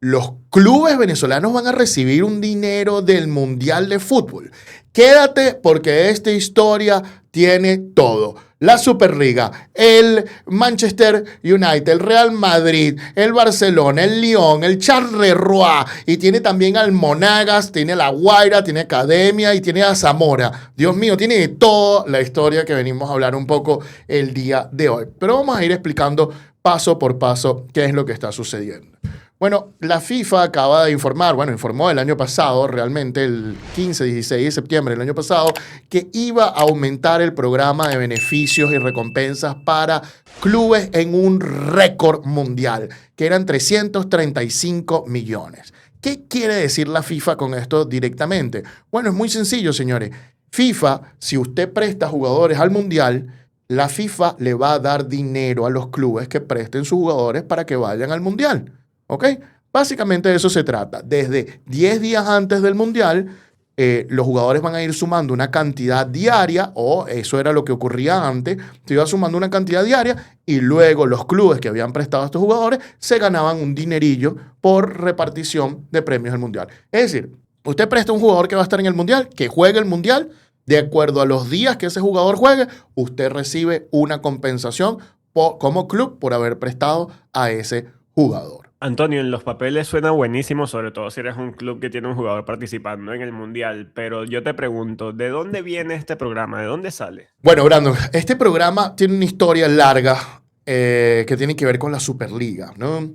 los clubes venezolanos van a recibir un dinero del Mundial de Fútbol. Quédate porque esta historia tiene todo. La Superliga, el Manchester United, el Real Madrid, el Barcelona, el Lyon, el Charleroi, y tiene también al Monagas, tiene la Guaira, tiene Academia y tiene a Zamora. Dios mío, tiene toda la historia que venimos a hablar un poco el día de hoy. Pero vamos a ir explicando paso por paso qué es lo que está sucediendo. Bueno, la FIFA acaba de informar, informó el año pasado, realmente el 15-16 de septiembre del año pasado, que iba a aumentar el programa de beneficios y recompensas para clubes en un récord mundial, que eran 335 millones. ¿Qué quiere decir la FIFA con esto directamente? Bueno, es muy sencillo, señores. FIFA, si usted presta jugadores al mundial, la FIFA le va a dar dinero a los clubes que presten sus jugadores para que vayan al mundial. ¿Ok? Básicamente de eso se trata. Desde 10 días antes del Mundial, los jugadores van a ir sumando una cantidad diaria, o eso era lo que ocurría antes, se iba sumando una cantidad diaria y luego los clubes que habían prestado a estos jugadores se ganaban un dinerillo por repartición de premios del Mundial. Es decir, usted presta un jugador que va a estar en el Mundial, que juegue el Mundial, de acuerdo a los días que ese jugador juegue, usted recibe una compensación como club por haber prestado a ese jugador. Antonio, en los papeles suena buenísimo, sobre todo si eres un club que tiene un jugador participando en el Mundial, pero yo te pregunto, ¿de dónde viene este programa? ¿De dónde sale? Bueno, Brandon, este programa tiene una historia larga que tiene que ver con la Superliga, ¿no?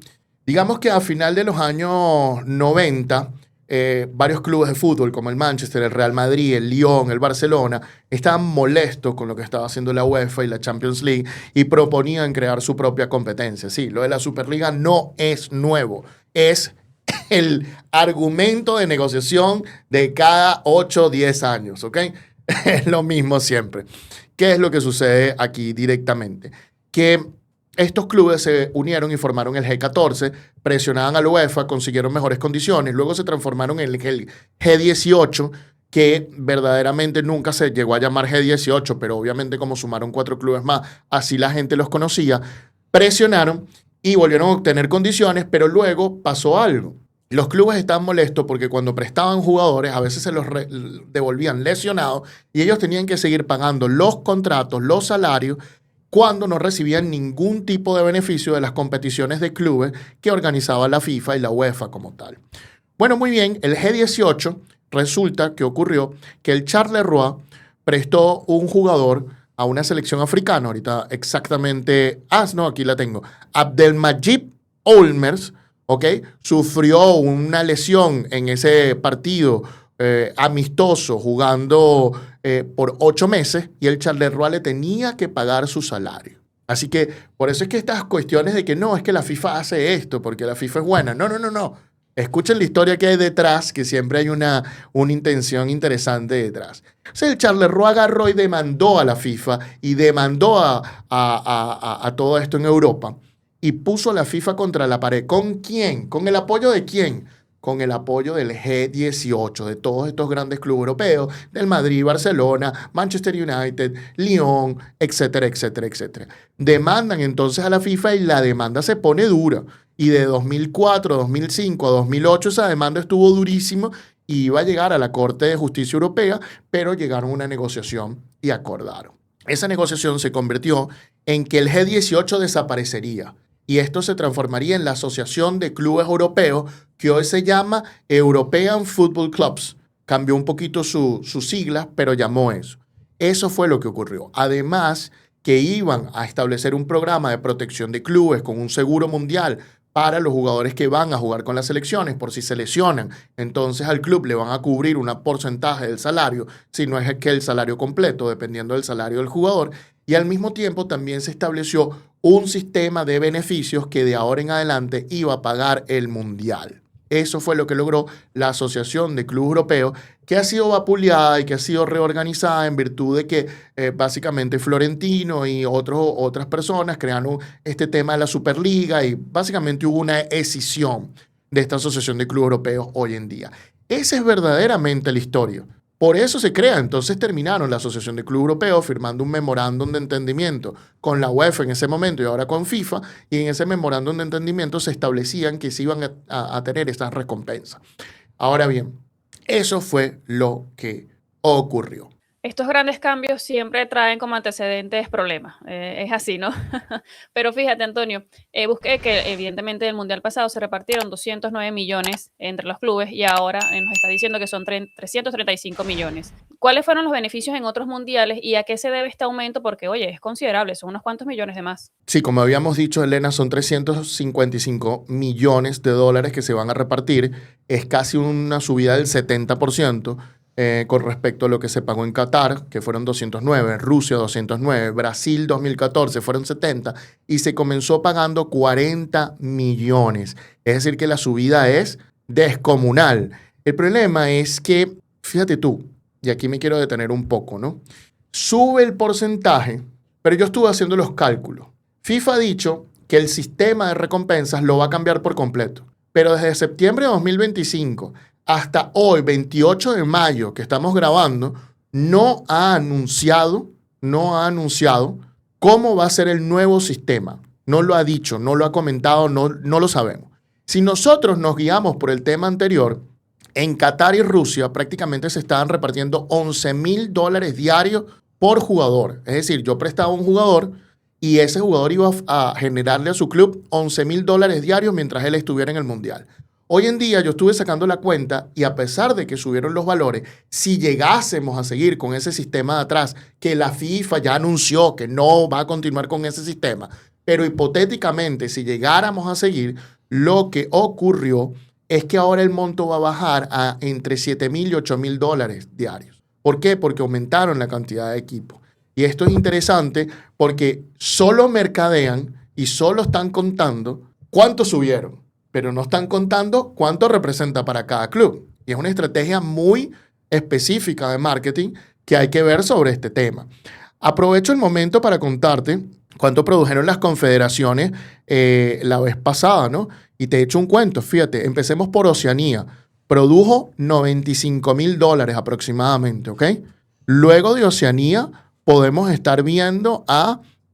Digamos que a final de los años 90, varios clubes de fútbol como el Manchester, el Real Madrid, el Lyon, el Barcelona, estaban molestos con lo que estaba haciendo la UEFA y la Champions League y proponían crear su propia competencia. Sí, lo de la Superliga no es nuevo, es el argumento de negociación de cada 8 o 10 años, ¿ok? Es lo mismo siempre. ¿Qué es lo que sucede aquí directamente? Que estos clubes se unieron y formaron el G14, presionaban a la UEFA, consiguieron mejores condiciones, luego se transformaron en el G18, que verdaderamente nunca se llegó a llamar G18, pero obviamente como sumaron 4 clubes más, así la gente los conocía, presionaron y volvieron a obtener condiciones, pero luego pasó algo. Los clubes estaban molestos porque cuando prestaban jugadores a veces se los devolvían lesionados y ellos tenían que seguir pagando los contratos, los salarios, cuando no recibían ningún tipo de beneficio de las competiciones de clubes que organizaba la FIFA y la UEFA como tal. Bueno, muy bien, el G18 resulta que ocurrió que el Charleroi prestó un jugador a una selección africana, ahorita exactamente, no, aquí la tengo, Abdelmajid Olmers, ¿ok? Sufrió una lesión en ese partido amistoso jugando por 8 meses y el Charleroi le tenía que pagar su salario. Así que por eso es que estas cuestiones de que no, es que la FIFA hace esto porque la FIFA es buena. No. Escuchen la historia que hay detrás, que siempre hay una intención interesante detrás. O sea, el Charleroi agarró y demandó a la FIFA y demandó a todo esto en Europa y puso a la FIFA contra la pared. ¿Con quién? ¿Con el apoyo de quién? Con el apoyo del G18, de todos estos grandes clubes europeos, del Madrid, Barcelona, Manchester United, Lyon, etcétera, etcétera, etcétera. Demandan entonces a la FIFA y la demanda se pone dura. Y de 2004, 2005 a 2008 esa demanda estuvo durísima y iba a llegar a la Corte de Justicia Europea, pero llegaron a una negociación y acordaron. Esa negociación se convirtió en que el G18 desaparecería. Y esto se transformaría en la Asociación de Clubes Europeos, que hoy se llama European Football Clubs. Cambió un poquito sus siglas, pero llamó eso. Eso fue lo que ocurrió. Además, que iban a establecer un programa de protección de clubes con un seguro mundial para los jugadores que van a jugar con las selecciones, por si se lesionan. Entonces al club le van a cubrir un porcentaje del salario, si no es que el salario completo, dependiendo del salario del jugador. Y al mismo tiempo también se estableció un sistema de beneficios que de ahora en adelante iba a pagar el Mundial. Eso fue lo que logró la Asociación de Clubes Europeos, que ha sido vapuleada y que ha sido reorganizada en virtud de que básicamente Florentino y otras personas crearon este tema de la Superliga y básicamente hubo una escisión de esta Asociación de Clubes Europeos hoy en día. Esa es verdaderamente la historia. Por eso se crea. Entonces terminaron la Asociación de Clubes Europeos firmando un memorándum de entendimiento con la UEFA en ese momento y ahora con FIFA, y en ese memorándum de entendimiento se establecían que se iban a tener estas recompensas. Ahora bien, eso fue lo que ocurrió. Estos grandes cambios siempre traen como antecedentes problemas. Es así, ¿no? Pero fíjate, Antonio, busqué que evidentemente el Mundial pasado se repartieron 209 millones entre los clubes y ahora nos está diciendo que son 335 millones. ¿Cuáles fueron los beneficios en otros mundiales y a qué se debe este aumento? Porque, oye, es considerable, son unos cuantos millones de más. Sí, como habíamos dicho, Elena, son 355 millones de dólares que se van a repartir. Es casi una subida del 70%. Con respecto a lo que se pagó en Qatar, que fueron 209, Rusia 209, Brasil 2014 fueron 70 y se comenzó pagando 40 millones. Es decir, que la subida es descomunal. El problema es que, fíjate tú, y aquí me quiero detener un poco, ¿no? Sube el porcentaje, pero yo estuve haciendo los cálculos. FIFA ha dicho que el sistema de recompensas lo va a cambiar por completo, pero desde septiembre de 2025 hasta hoy, 28 de mayo, que estamos grabando, no ha anunciado cómo va a ser el nuevo sistema. No lo ha dicho, no lo ha comentado, no lo sabemos. Si nosotros nos guiamos por el tema anterior, en Qatar y Rusia prácticamente se estaban repartiendo $11,000 diarios por jugador. Es decir, yo prestaba a un jugador y ese jugador iba a generarle a su club $11,000 diarios mientras él estuviera en el Mundial. Hoy en día yo estuve sacando la cuenta y a pesar de que subieron los valores, si llegásemos a seguir con ese sistema de atrás, que la FIFA ya anunció que no va a continuar con ese sistema, pero hipotéticamente si llegáramos a seguir, lo que ocurrió es que ahora el monto va a bajar a entre $7,000 y $8,000 diarios. ¿Por qué? Porque aumentaron la cantidad de equipos. Y esto es interesante porque solo mercadean y solo están contando cuánto subieron, pero no están contando cuánto representa para cada club. Y es una estrategia muy específica de marketing que hay que ver sobre este tema. Aprovecho el momento para contarte cuánto produjeron las confederaciones la vez pasada, ¿no? Y te he hecho un cuento, fíjate, empecemos por Oceanía. Produjo $95,000 aproximadamente, ¿ok? Luego de Oceanía podemos estar viendo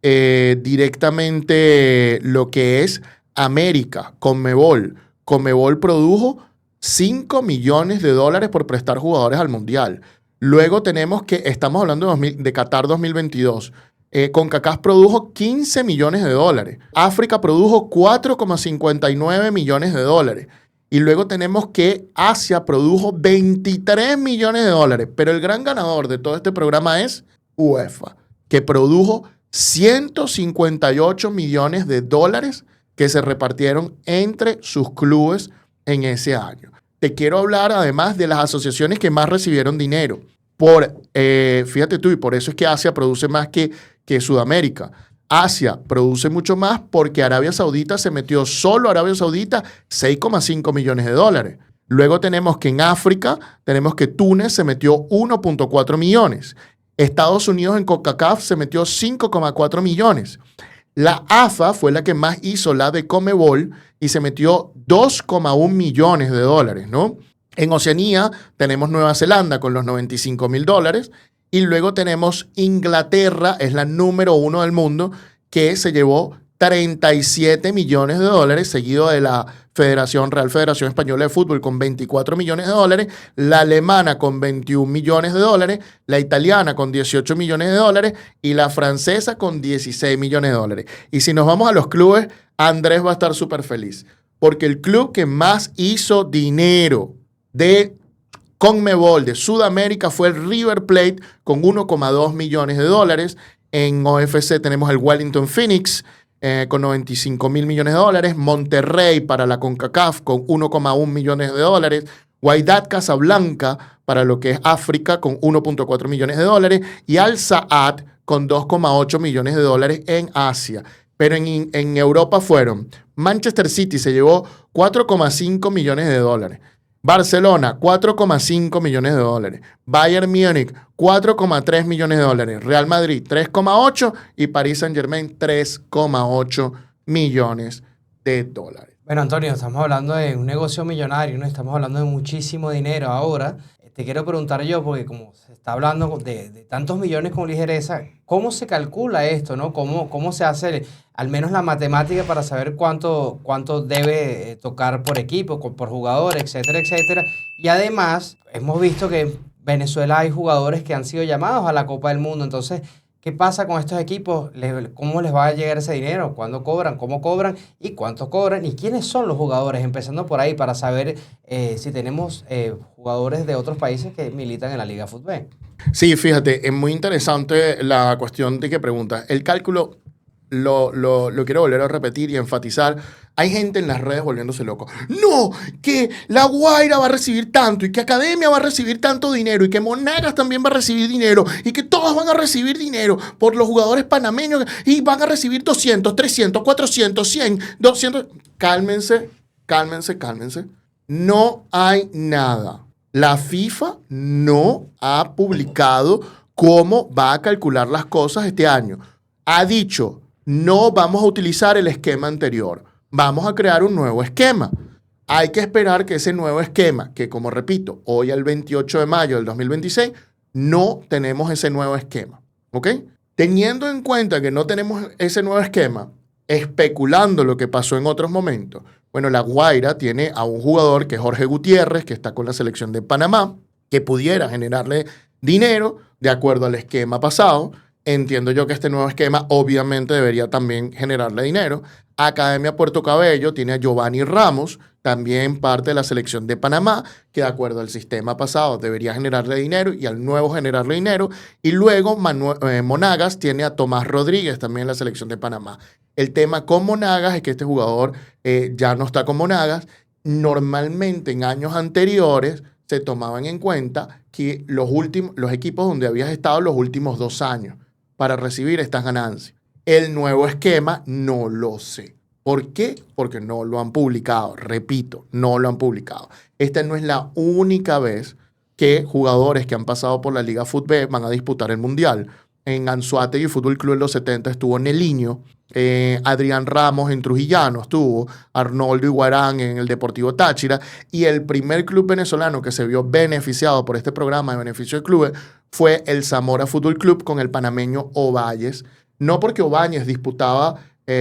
directamente lo que es América, Conmebol. Conmebol produjo $5 millones por prestar jugadores al Mundial. Luego tenemos que, estamos hablando de Qatar 2022. CONCACAF produjo $15 millones. África produjo $4,59 millones. Y luego tenemos que Asia produjo $23 millones. Pero el gran ganador de todo este programa es UEFA, que produjo $158 millones que se repartieron entre sus clubes en ese año. Te quiero hablar además de las asociaciones que más recibieron dinero. Fíjate tú, y por eso es que Asia produce más que Sudamérica. Asia produce mucho más porque Arabia Saudita se metió, solo Arabia Saudita, $6,5 millones. Luego tenemos que en África, tenemos que Túnez se metió 1,4 millones. Estados Unidos en CONCACAF se metió 5,4 millones. La AFA fue la que más hizo, la de Conmebol, y se metió $2,1 millones, ¿no? En Oceanía tenemos Nueva Zelanda con los $95,000 y luego tenemos Inglaterra, es la número 1 del mundo, que se llevó $37 millones, seguido de la Real Federación Española de Fútbol con $24 millones, la alemana con $21 millones, la italiana con $18 millones y la francesa con $16 millones. Y si nos vamos a los clubes, Andrés va a estar súper feliz, porque el club que más hizo dinero de Conmebol de Sudamérica fue el River Plate con $1,2 millones. En OFC tenemos el Wellington Phoenix con $95,000 millones, Monterrey para la CONCACAF con $1,1 millones, Wydad Casablanca para lo que es África con $1,4 millones y Al Saad con $2,8 millones en Asia. Pero en Europa fueron Manchester City se llevó $4,5 millones. Barcelona, $4,5 millones. Bayern Múnich, $4,3 millones. Real Madrid, $3,8 y Paris Saint-Germain, $3,8 millones. Bueno, Antonio, estamos hablando de un negocio millonario, ¿no? Estamos hablando de muchísimo dinero. Ahora te quiero preguntar yo, porque como se está hablando de tantos millones con ligereza, ¿cómo se calcula esto, no? ¿Cómo se hace al menos la matemática para saber cuánto debe tocar por equipo, por jugador, etcétera, etcétera? Y además, hemos visto que en Venezuela hay jugadores que han sido llamados a la Copa del Mundo. Entonces, ¿qué pasa con estos equipos? ¿Cómo les va a llegar ese dinero? ¿Cuándo cobran? ¿Cómo cobran? ¿Y cuánto cobran? ¿Y quiénes son los jugadores? Empezando por ahí para saber si tenemos jugadores de otros países que militan en la Liga Fútbol. Sí, fíjate, es muy interesante la cuestión de que preguntas. El cálculo lo quiero volver a repetir y enfatizar. Hay gente en las redes volviéndose loco. No, que La Guaira va a recibir tanto y que Academia va a recibir tanto dinero y que Monagas también va a recibir dinero y que todos van a recibir dinero por los jugadores panameños y van a recibir 200, 300, 400, 100, 200. Cálmense, cálmense, cálmense. No hay nada. La FIFA no ha publicado cómo va a calcular las cosas este año. Ha dicho, no vamos a utilizar el esquema anterior. Vamos a crear un nuevo esquema. Hay que esperar que ese nuevo esquema, que como repito, hoy al 28 de mayo del 2026, no tenemos ese nuevo esquema. ¿Ok? Teniendo en cuenta que no tenemos ese nuevo esquema, especulando lo que pasó en otros momentos, bueno, La Guaira tiene a un jugador que es Jorge Gutiérrez, que está con la selección de Panamá, que pudiera generarle dinero de acuerdo al esquema pasado. Entiendo yo que este nuevo esquema obviamente debería también generarle dinero. Academia Puerto Cabello tiene a Giovanni Ramos, también parte de la selección de Panamá, que de acuerdo al sistema pasado debería generarle dinero y al nuevo generarle dinero. Y luego Monagas tiene a Tomás Rodríguez, también en la selección de Panamá. El tema con Monagas es que este jugador ya no está con Monagas. Normalmente en años anteriores se tomaban en cuenta que los equipos donde habías estado los últimos 2 años para recibir estas ganancias. El nuevo esquema no lo sé. ¿Por qué? Porque no lo han publicado. Repito, no lo han publicado. Esta no es la única vez que jugadores que han pasado por la Liga Fútbol van a disputar el Mundial. En Anzoátegui Fútbol Club en los 70 estuvo Neliño, Adrián Ramos en Trujillano estuvo, Arnoldo Iguarán en el Deportivo Táchira, y el primer club venezolano que se vio beneficiado por este programa de beneficio de clubes fue el Zamora Fútbol Club con el panameño Ovalles. No porque Obañez disputaba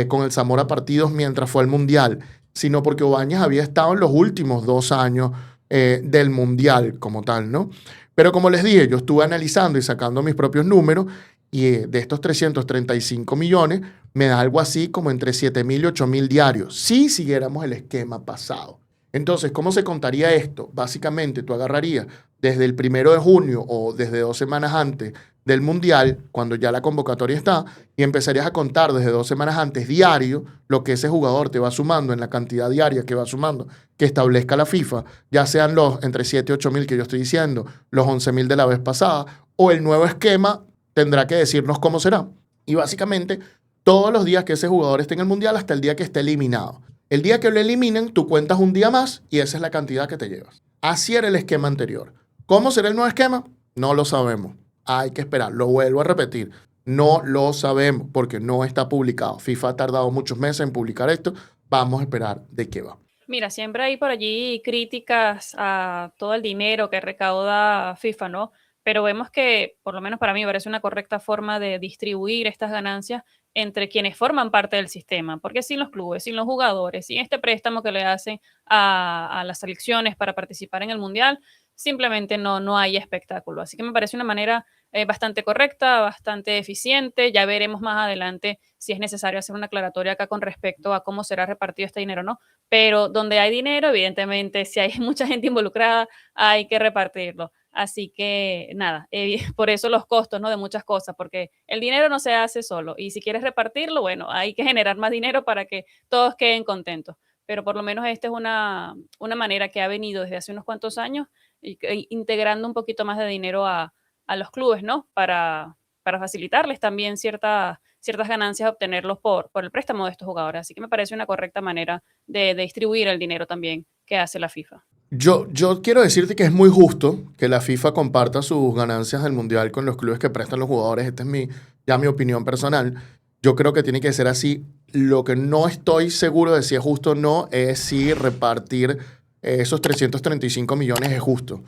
con el Zamora partidos mientras fue al Mundial, sino porque Obañez había estado en los últimos 2 años del Mundial como tal, ¿no? Pero como les dije, yo estuve analizando y sacando mis propios números y de estos 335 millones me da algo así como entre 7.000 y 8.000 diarios, si siguiéramos el esquema pasado. Entonces, ¿cómo se contaría esto? Básicamente, tú agarrarías desde el 1 de junio o desde 2 semanas antes del Mundial, cuando ya la convocatoria está, y empezarías a contar desde 2 semanas antes diario lo que ese jugador te va sumando en la cantidad diaria que va sumando, que establezca la FIFA, ya sean los entre 7 y 8 mil que yo estoy diciendo, los 11.000 de la vez pasada, o el nuevo esquema tendrá que decirnos cómo será. Y básicamente, todos los días que ese jugador esté en el Mundial hasta el día que esté eliminado. El día que lo eliminen, tú cuentas un día más y esa es la cantidad que te llevas. Así era el esquema anterior. ¿Cómo será el nuevo esquema? No lo sabemos. Hay que esperar. Lo vuelvo a repetir. No lo sabemos porque no está publicado. FIFA ha tardado muchos meses en publicar esto. Vamos a esperar de qué va. Mira, siempre hay por allí críticas a todo el dinero que recauda FIFA, ¿no? Pero vemos que, por lo menos para mí, parece una correcta forma de distribuir estas ganancias entre quienes forman parte del sistema, porque sin los clubes, sin los jugadores, sin este préstamo que le hacen a las selecciones para participar en el Mundial, simplemente no hay espectáculo. Así que me parece una manera bastante correcta, bastante eficiente. Ya veremos más adelante si es necesario hacer una aclaratoria acá con respecto a cómo será repartido este dinero, ¿no? Pero donde hay dinero, evidentemente, si hay mucha gente involucrada, hay que repartirlo. Así que nada, por eso los costos, ¿no? De muchas cosas, porque el dinero no se hace solo. Y si quieres repartirlo, bueno, hay que generar más dinero para que todos queden contentos. Pero por lo menos esta es una manera que ha venido desde hace unos cuantos años integrando un poquito más de dinero a los clubes, ¿no? Para facilitarles también ciertas ganancias, obtenerlos por el préstamo de estos jugadores. Así que me parece una correcta manera de distribuir el dinero también que hace la FIFA. Yo quiero decirte que es muy justo que la FIFA comparta sus ganancias del Mundial con los clubes que prestan los jugadores. Esta es mi opinión personal. Yo creo que tiene que ser así. Lo que no estoy seguro de si es justo o no es si repartir esos 335 millones es justo.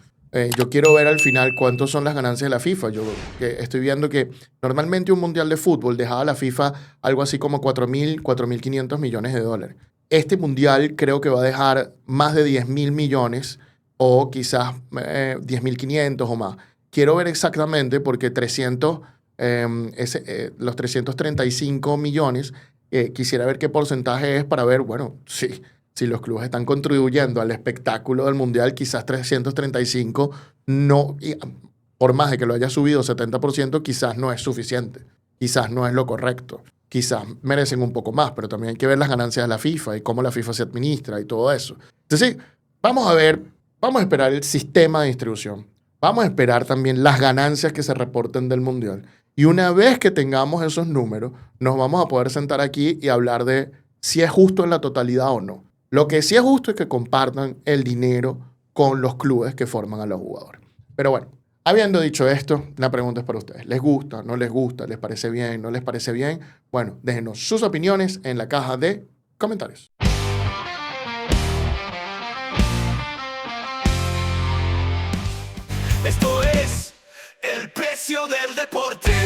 Yo quiero ver al final cuántos son las ganancias de la FIFA. Yo estoy viendo que normalmente un mundial de fútbol dejaba a la FIFA algo así como 4.500 millones de dólares. Este mundial creo que va a dejar más de 10.000 millones o quizás 10.500 o más. Quiero ver exactamente porque los 335 millones, quisiera ver qué porcentaje es para ver, bueno, sí. Si los clubes están contribuyendo al espectáculo del Mundial, quizás 335 no, por más de que lo haya subido 70%, quizás no es suficiente. Quizás no es lo correcto. Quizás merecen un poco más, pero también hay que ver las ganancias de la FIFA y cómo la FIFA se administra y todo eso. Entonces, sí, vamos a esperar el sistema de distribución. Vamos a esperar también las ganancias que se reporten del Mundial. Y una vez que tengamos esos números, nos vamos a poder sentar aquí y hablar de si es justo en la totalidad o no. Lo que sí es justo es que compartan el dinero con los clubes que forman a los jugadores. Pero bueno, habiendo dicho esto, la pregunta es para ustedes. ¿Les gusta? ¿No les gusta? ¿Les parece bien? ¿No les parece bien? Bueno, déjenos sus opiniones en la caja de comentarios. Esto es el precio del deporte.